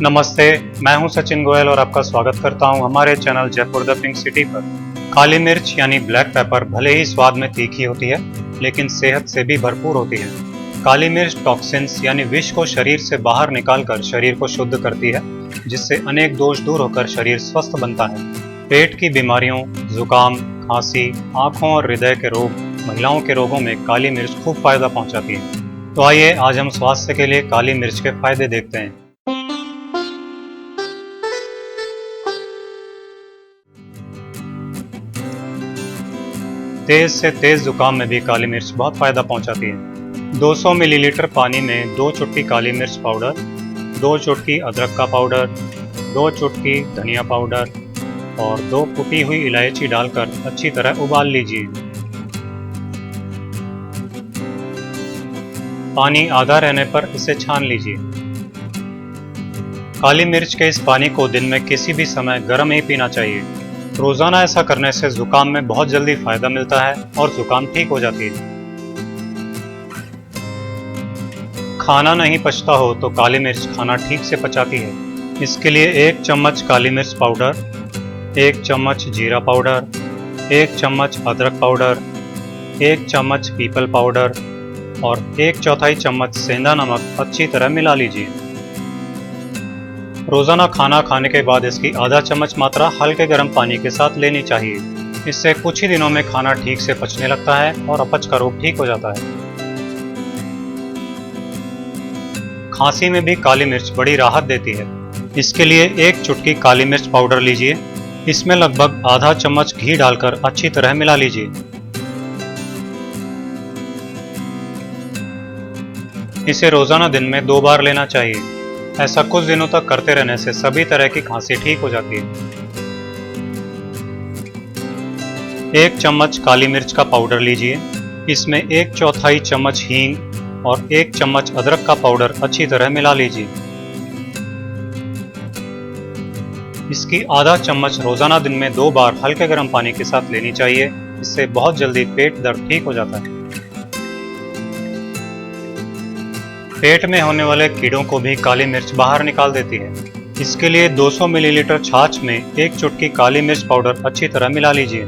नमस्ते, मैं हूं सचिन गोयल और आपका स्वागत करता हूं हमारे channel Jaipur the pink city पर। काली मिर्च यानी ब्लैक पेपर भले ही स्वाद में तीखी होती है, लेकिन सेहत से भी भरपूर होती है। काली मिर्च टॉक्सिन्स यानी विष को शरीर से बाहर निकालकर शरीर को शुद्ध करती है, जिससे अनेक दोष दूर होकर शरीर स्वस्थ बनता है। पेट की बीमारियों, जुकाम, खांसी, आंखों और हृदय के रोग, महिलाओं के रोगों में काली मिर्च खूब फायदा पहुंचाती है। तो आइए आज हम स्वास्थ्य के लिए काली मिर्च के फायदे देखते हैं। तेज से तेज जुकाम में भी काली मिर्च बहुत फायदा पहुंचाती है। 200 मिलीलीटर पानी में 2 चुटकी काली मिर्च पाउडर, 2 चुटकी अदरक का पाउडर, 2 चुटकी धनिया पाउडर और 2 कुटी हुई इलायची डालकर अच्छी तरह उबाल लीजिए। पानी आधा रहने पर इसे छान लीजिए। काली मिर्च के इस पानी को दिन में किसी भी समय गर्म ही पीना चाहिए। रोजाना ऐसा करने से जुकाम में बहुत जल्दी फायदा मिलता है और जुकाम ठीक हो जाती है। खाना नहीं पचता हो तो काली मिर्च खाना ठीक से पचाती है। इसके लिए 1 चम्मच काली मिर्च पाउडर, 1 चम्मच जीरा पाउडर, 1 चम्मच अदरक पाउडर, 1 चम्मच पीपल पाउडर और 1/4 चम्मच सेंधा नमक अच्छी तरह मिला लीजिए। रोजाना खाना खाने के बाद इसकी आधा चम्मच मात्रा हल्के गर्म पानी के साथ लेनी चाहिए। इससे कुछ ही दिनों में खाना ठीक से पचने लगता है और अपच का रोग ठीक हो जाता है। खांसी में भी काली मिर्च बड़ी राहत देती है। इसके लिए 1 चुटकी काली मिर्च पाउडर लीजिए। इसमें लगभग आधा चम्मच घी डालकर अच्छी तरह मिला लीजिए। इसे रोजाना दिन में 2 बार लेना चाहिए। ऐसा कुछ दिनों तक करते रहने से सभी तरह की खांसी ठीक हो जाती है। 1 चम्मच काली मिर्च का पाउडर लीजिए। इसमें 1/4 चम्मच हींग और 1 चम्मच अदरक का पाउडर अच्छी तरह मिला लीजिए। इसकी आधा चम्मच रोजाना दिन में 2 बार हल्के गर्म पानी के साथ लेनी चाहिए। इससे बहुत जल्दी पेट दर्द ठीक हो जाता है। पेट में होने वाले कीड़ों को भी काली मिर्च बाहर निकाल देती है। इसके लिए 200 मिलीलीटर छाछ में 1 चुटकी काली मिर्च पाउडर अच्छी तरह मिला लीजिए।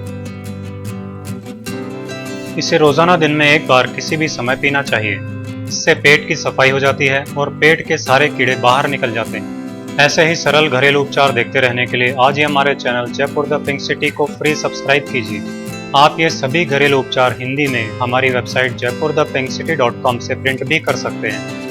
इसे रोजाना दिन में 1 बार किसी भी समय पीना चाहिए। इससे पेट की सफाई हो जाती है और पेट के सारे कीड़े बाहर निकल जाते हैं। ऐसे ही सरल घरेलू उपचार देखते रहने के लिए आज ही हमारे channel Jaipur the pink city को फ्री सब्सक्राइब कीजिए। आप ये सभी घरेलू उपचार हिंदी में हमारी वेबसाइट jaipurthepinkcity.com से प्रिंट भी कर सकते हैं।